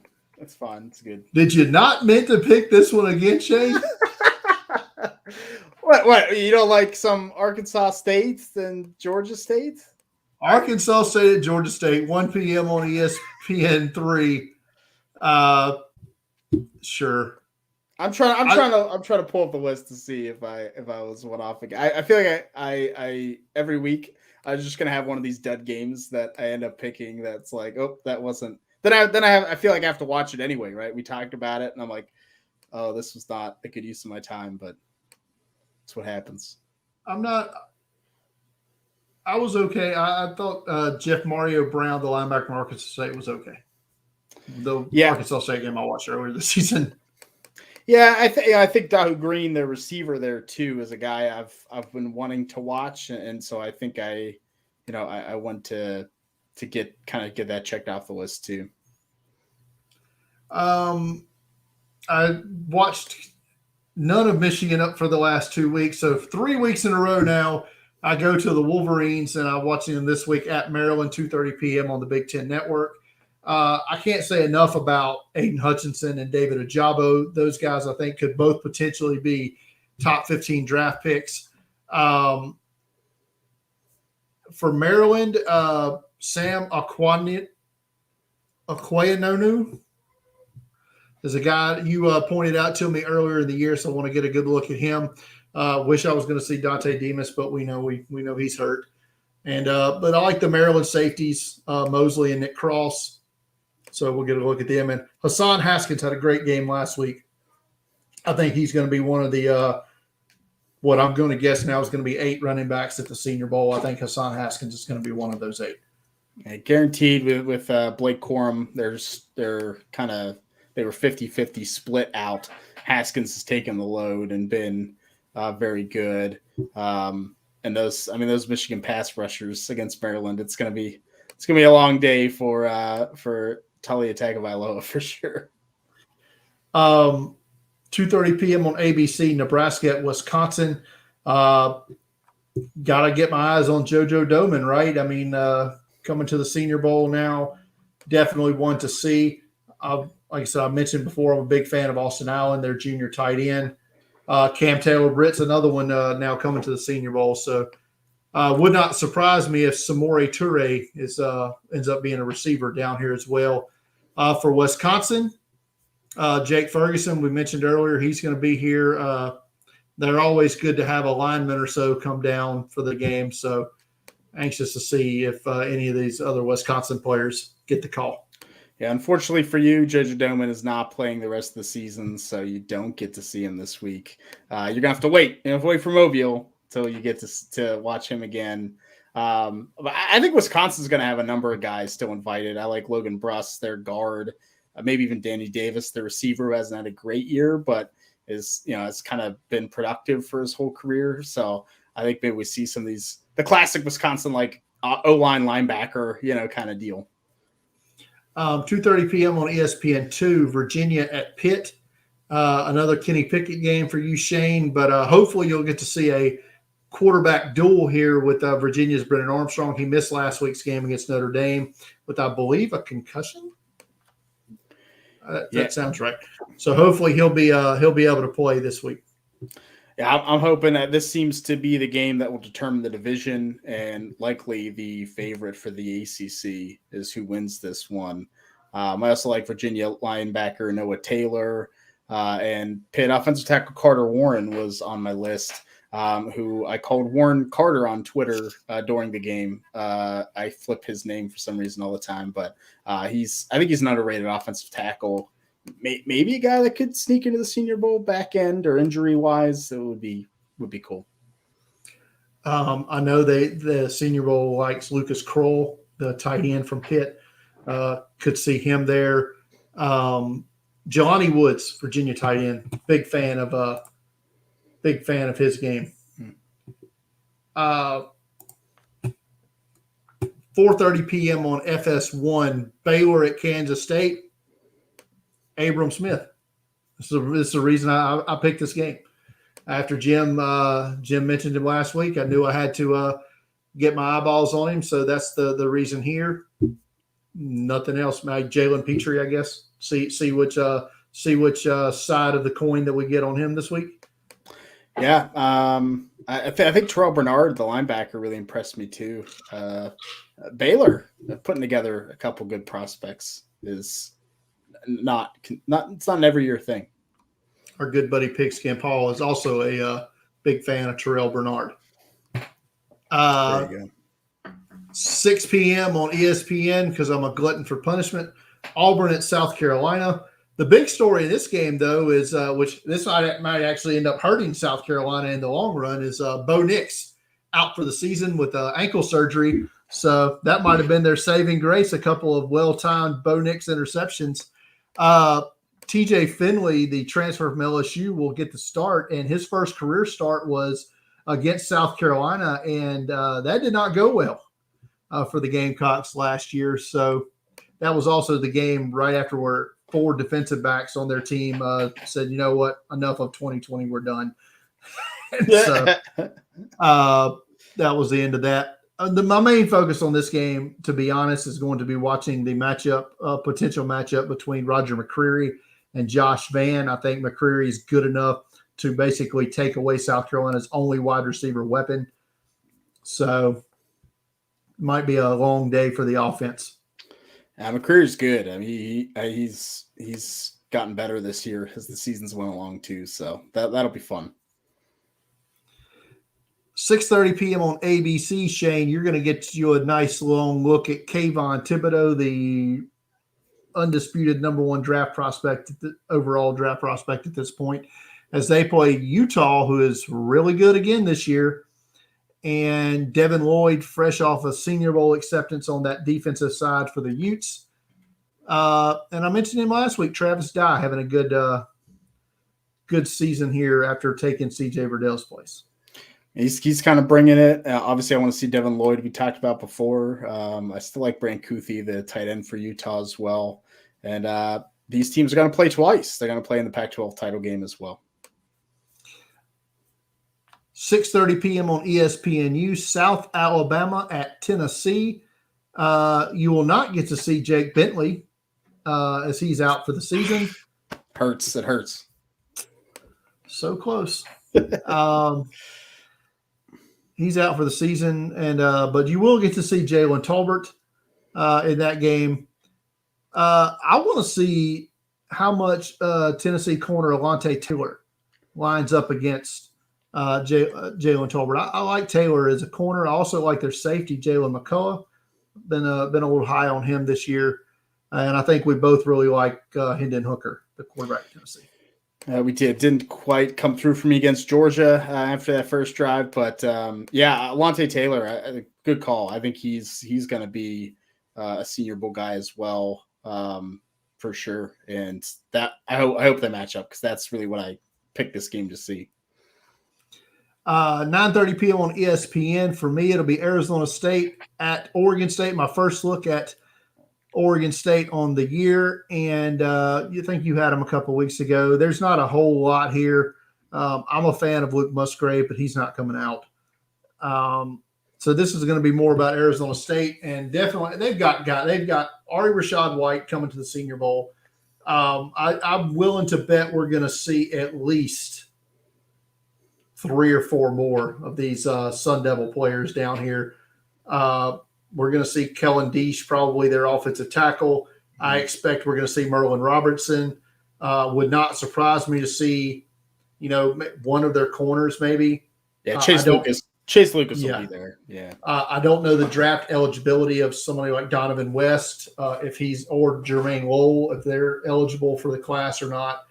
It's fine. It's good. Did you not meant to pick this one again, Shane? What? You don't like some Arkansas State and Georgia State? Arkansas State at Georgia State, 1 p.m. on ESPN 3. Sure. I'm trying to pull up the list to see if I was one off again. I feel like I every week I was just gonna have one of these dead games that I end up picking. That's like, oh, that wasn't. I feel like I have to watch it anyway, right? We talked about it, and I'm like, oh, this was not a good use of my time, but that's what happens. I was okay. I thought Jeff Mario Brown, the linebacker from Arkansas State, was okay. The Arkansas State game I watched earlier this season. Yeah, I think Dahu Green, the receiver there too, is a guy I've been wanting to watch, and so I think I want to get that checked off the list too. I watched none of Michigan up for the last 2 weeks, so 3 weeks in a row now. I go to the Wolverines, and I'm watching them this week at Maryland, 2:30 p.m. on the Big Ten Network. I can't say enough about Aiden Hutchinson and David Ajabo. Those guys, I think, could both potentially be top 15 draft picks. For Maryland, Sam Akwayanonu is a guy you pointed out to me earlier in the year, so I want to get a good look at him. Wish I was going to see Dante Demas, but we know he's hurt. And but I like the Maryland safeties, Mosley and Nick Cross. So we'll get a look at them. And Hassan Haskins had a great game last week. I think he's going to be one of the what I'm going to guess now is going to be 8 running backs at the Senior Bowl. I think Hassan Haskins is going to be one of those 8. Yeah, guaranteed with Blake Corum, they were 50-50 split out. Haskins has taken the load and been very good. And those Michigan pass rushers against Maryland, it's gonna be a long day for Talia Tagovailoa for sure. 2:30 p.m. on ABC, Nebraska at Wisconsin. Got to get my eyes on JoJo Domann, right? I mean, coming to the Senior Bowl now, definitely one to see. Like I said, I mentioned before, I'm a big fan of Austin Allen, their junior tight end. Cam Taylor-Britt's another one now coming to the Senior Bowl. So would not surprise me if Samori Toure ends up being a receiver down here as well. For Wisconsin, Jake Ferguson, we mentioned earlier, he's going to be here. They're always good to have a lineman or so come down for the game. So anxious to see if any of these other Wisconsin players get the call. Yeah, unfortunately for you, JoJo Domann is not playing the rest of the season, so you don't get to see him this week. You're going to have to wait. You have to wait for Mobile until you get to watch him again. But I think Wisconsin's going to have a number of guys still invited. I like Logan Bruss, their guard, maybe even Danny Davis, the receiver, who hasn't had a great year, but has kind of been productive for his whole career. So I think maybe we see some of these, the classic Wisconsin, like O-line linebacker, kind of deal. 2:30 p.m. on ESPN2, Virginia at Pitt. Another Kenny Pickett game for you, Shane, but hopefully you'll get to see a quarterback duel here with Virginia's Brennan Armstrong. He missed last week's game against Notre Dame with, I believe, a concussion. That sounds right. So hopefully he'll be able to play this week. Yeah, I'm hoping that this seems to be the game that will determine the division, and likely the favorite for the ACC is who wins this one. I also like Virginia linebacker Noah Taylor, and Pitt offensive tackle Carter Warren was on my list, who I called Warren Carter on Twitter during the game. I flip his name for some reason all the time, but I think he's an underrated offensive tackle. Maybe a guy that could sneak into the Senior Bowl back end or injury wise. It would be cool. I know the Senior Bowl likes Lucas Kroll, the tight end from Pitt. Could see him there. Jelani Woods, Virginia tight end, big fan of his game. 4:30 p.m. on FS1, Baylor at Kansas State. Abram Smith. This is the reason I picked this game. After Jim mentioned him last week, I knew I had to get my eyeballs on him, so that's the reason here. Nothing else. Jalen Petrie, I guess. See which side of the coin that we get on him this week. Yeah, I think Terrell Bernard, the linebacker, really impressed me too. Baylor putting together a couple good prospects is not it's not an every year thing. Our good buddy Pigskin Paul is also a big fan of Terrell Bernard. There you go. 6 p.m. on ESPN because I'm a glutton for punishment. Auburn at South Carolina. The big story in this game, though, is which this might actually end up hurting South Carolina in the long run, is Bo Nix out for the season with ankle surgery. So that might have been their saving grace, a couple of well-timed Bo Nix interceptions. TJ Finley, the transfer from LSU, will get the start, and his first career start was against South Carolina, and that did not go well for the Gamecocks last year. So that was also the game right after where 4 defensive backs on their team said, you know what, enough of 2020, we're done. So that was the end of that. My main focus on this game, to be honest, is going to be watching the potential matchup between Roger McCreary and Josh Vann. I think McCreary is good enough to basically take away South Carolina's only wide receiver weapon. So it might be a long day for the offense. McCreary's good. I mean, he's gotten better this year as the seasons went along too. So that'll be fun. 6:30 p.m. on ABC, Shane, you're going to get you a nice long look at Kayvon Thibodeau, the undisputed number 1 draft prospect, overall draft prospect at this point, as they play Utah, who is really good again this year, and Devin Lloyd, fresh off a Senior Bowl acceptance on that defensive side for the Utes. And I mentioned him last week, Travis Dye having a good season here after taking C.J. Verdell's place. He's kind of bringing it. Obviously, I want to see Devin Lloyd, we talked about before. I still like Brant Kuthi, the tight end for Utah as well. And these teams are going to play twice. They're going to play in the Pac-12 title game as well. 6:30 p.m. on ESPNU, South Alabama at Tennessee. You will not get to see Jake Bentley as he's out for the season. Hurts. It hurts. So close. He's out for the season, and but you will get to see Jalen Tolbert in that game. I want to see how much Tennessee corner Alante Taylor lines up against Jalen Tolbert. I like Taylor as a corner. I also like their safety, Jalen McCullough. Been a little high on him this year, and I think we both really like Hendon Hooker, the quarterback of Tennessee. We didn't quite come through for me against Georgia after that first drive, but Alante Taylor, a good call. I think he's going to be a Senior Bowl guy as well, for sure. And that I hope they match up because that's really what I picked this game to see. 9:30 p.m. on ESPN. For me, it'll be Arizona State at Oregon State. My first look at Oregon State on the year, and you think you had them a couple weeks ago. There's not a whole lot here. I'm a fan of Luke Musgrave, but he's not coming out. So this is going to be more about Arizona State, and definitely they've got Ari Rashad White coming to the Senior Bowl. I'm willing to bet we're going to see at least 3 or 4 more of these Sun Devil players down here. We're going to see Kellen Deesh, probably their offensive tackle. I expect we're going to see Merlin Robertson. Would not surprise me to see, one of their corners maybe. Yeah, Chase Lucas will be there. Yeah. I don't know the draft eligibility of somebody like Donovan West, or Jermaine Lowell, if they're eligible for the class or not.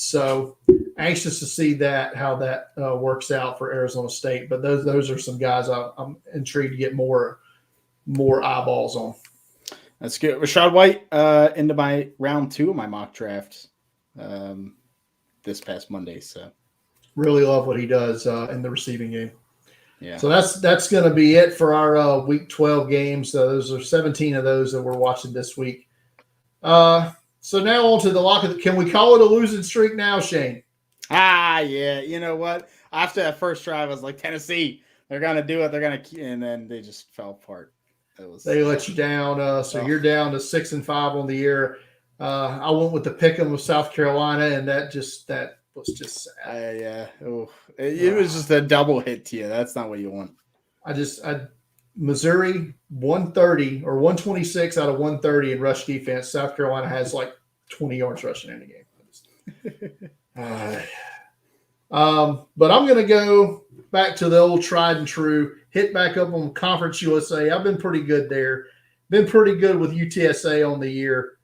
So anxious to see how that works out for Arizona State. But those are some guys I'm intrigued to get more eyeballs on. That's good. Rashad White into my round 2 of my mock draft this past Monday. So really love what he does in the receiving game. Yeah. So that's going to be it for our Week 12 games. Those are 17 of those that we're watching this week. So now on to the lock of can we call it a losing streak now, Shane? Yeah. You know what? After that first drive, I was like, Tennessee, they're going to do it. They're going to, and then they just fell apart. They let you down. So you're down to 6-5 on the year. I went with the pick'em of South Carolina, and that was just sad. It was just a double hit to you. That's not what you want. Missouri 130 or 126 out of 130 in rush defense. South Carolina has like 20 yards rushing in the game. But I'm going to go back to the old tried and true. Hit back up on Conference USA. I've been pretty good there. Been pretty good with UTSA on the year.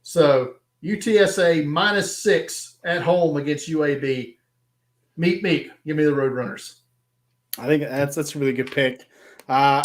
So UTSA -6 at home against UAB. Meep. Give me the Roadrunners. I think that's a really good pick. I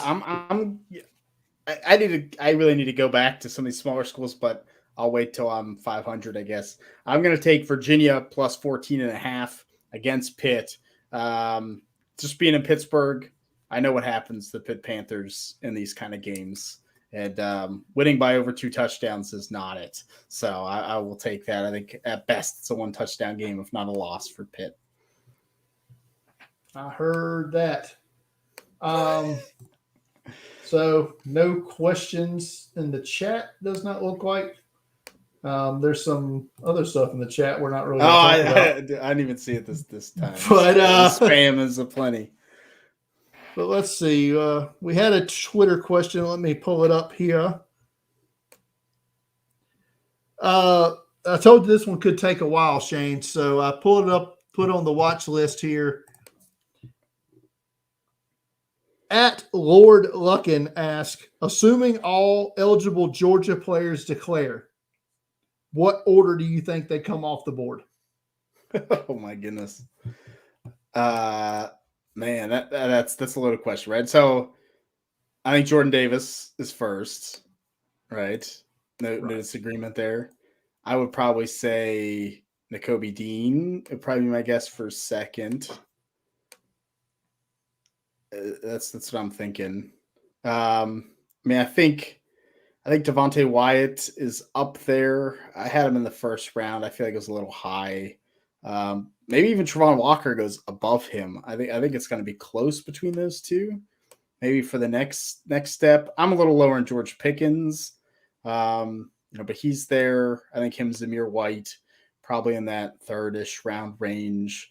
really need to go back to some of these smaller schools, but I'll wait till I'm 500, I guess. I'm going to take Virginia plus 14.5 against Pitt. Just being in Pittsburgh, I know what happens to the Pitt Panthers in these kind of games. And winning by over 2 touchdowns is not it. So I will take that. I think at best it's a 1 touchdown game, if not a loss for Pitt. I heard that. So no questions in the chat. Does not look like. There's some other stuff in the chat we're not really. I didn't even see it this time. But spam is aplenty. But let's see. We had a Twitter question. Let me pull it up here. I told you this one could take a while, Shane. So I pulled it up, put it on the watch list here. At Lord Luckin asked, assuming all eligible Georgia players declare, what order do you think they come off the board? Oh my goodness. Man, that's a loaded question, right? So I think Jordan Davis is first, right? No disagreement there. I would probably say Nakobe Dean would probably be my guess for second. That's what I'm thinking. I think Devontae Wyatt is up there. I had him in the first round. I feel like it was a little high. Maybe even Travon Walker goes above him. I think it's going to be close between those two. Maybe for the next step. I'm a little lower in George Pickens, but he's there. I think him, Zamir White, probably in that third-ish round range.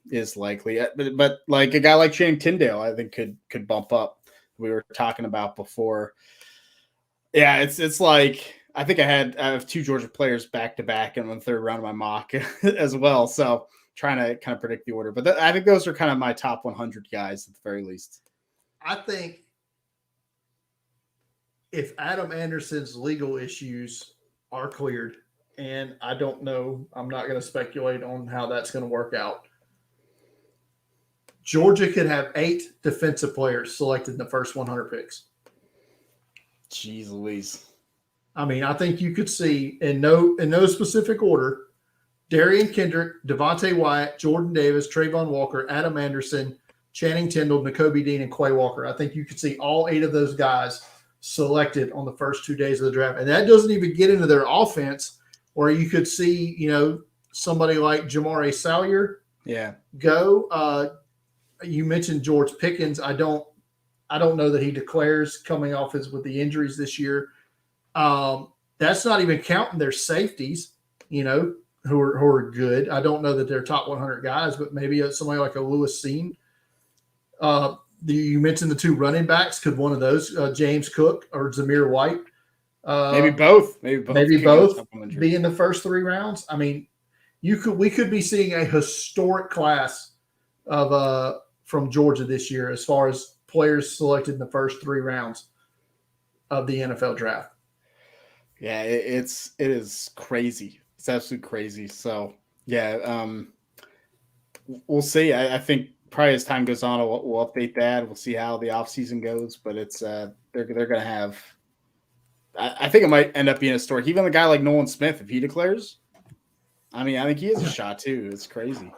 Is likely, but like a guy like Channing Tyndale, I think could bump up. We were talking about before. Yeah, it's like I think I have 2 Georgia players back to back in the third round of my mock as well. So trying to kind of predict the order, but I think those are kind of my top 100 guys at the very least. I think if Adam Anderson's legal issues are cleared. And I don't know. I'm not going to speculate on how that's going to work out. Georgia could have 8 defensive players selected in the first 100 picks. Jeez Louise. I mean, I think you could see in no specific order, Darian Kendrick, Devontae Wyatt, Jordan Davis, Trayvon Walker, Adam Anderson, Channing Tindall, Nakobe Dean, and Quay Walker. I think you could see all 8 of those guys selected on the first 2 days of the draft. And that doesn't even get into their offense. Or you could see, somebody like Jamare Salyer go. You mentioned George Pickens. I don't know that he declares coming off with the injuries this year. That's not even counting their safeties, who are good. I don't know that they're top 100 guys, but maybe somebody like a Lewis Seen. You mentioned the 2 running backs. Could one of those, James Cook or Zamir White? Maybe both be in the first 3 rounds. I mean, we could be seeing a historic class of from Georgia this year as far as players selected in the first 3 rounds of the NFL draft. Yeah, it is crazy. It's absolutely crazy. So yeah, we'll see. I think probably as time goes on, we'll update that. We'll see how the offseason goes, but it's they're going to have. I think it might end up being historic. Even a guy like Nolan Smith, if he declares, I think he has a shot too. It's crazy.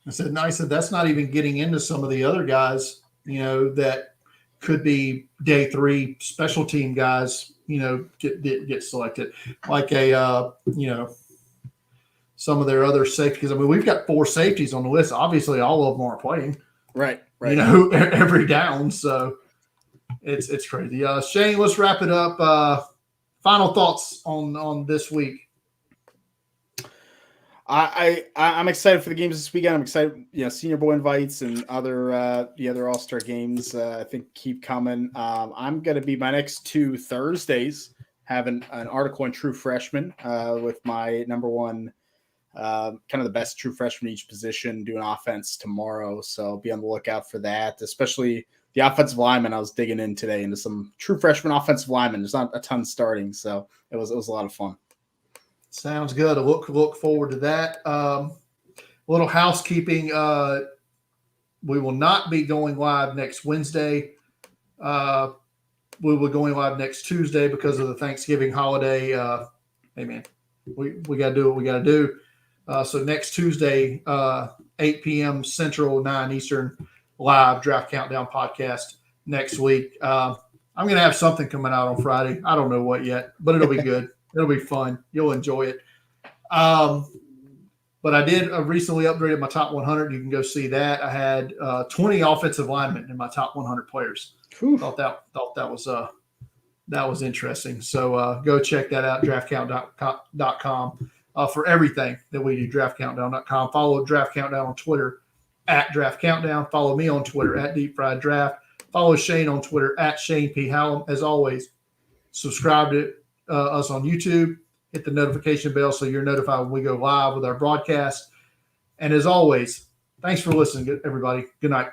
I said that's not even getting into some of the other guys, that could be day 3 special team guys, get selected. Like some of their other safeties. We've got 4 safeties on the list. Obviously, all of them aren't playing. Right. Every down. So It's crazy. Shane, let's wrap it up. Final thoughts on this week. I'm excited for the games this weekend. I'm excited, Senior Bowl invites and the other All-Star games. I think keep coming. I'm going to be my next 2 Thursdays having an article on true freshmen with my number one, kind of the best true freshman each position, doing offense tomorrow. So be on the lookout for that, especially the offensive lineman. I was digging in today into some true freshman offensive linemen. There's not a ton starting, so it was a lot of fun. Sounds good. I look forward to that. Little housekeeping. We will not be going live next Wednesday. We will be going live next Tuesday because of the Thanksgiving holiday. Hey, man, we got to do what we got to do. So next Tuesday, 8 p.m. Central, 9 Eastern, live Draft Countdown podcast next week. I'm going to have something coming out on Friday. I don't know what yet, but it'll be good. It'll be fun. You'll enjoy it. But I did recently upgraded my top 100. You can go see that. I had 20 offensive linemen in my top 100 players. Thought that was interesting. So go check that out, draftcountdown.com for everything that we do, draftcountdown.com. Follow Draft Countdown on Twitter at Draft Countdown. Follow me on Twitter at Deep Fried Draft. Follow Shane on Twitter at Shane P. Hallam. As always, subscribe to us on YouTube. Hit the notification bell so you're notified when we go live with our broadcast. And as always, thanks for listening, everybody. Good night.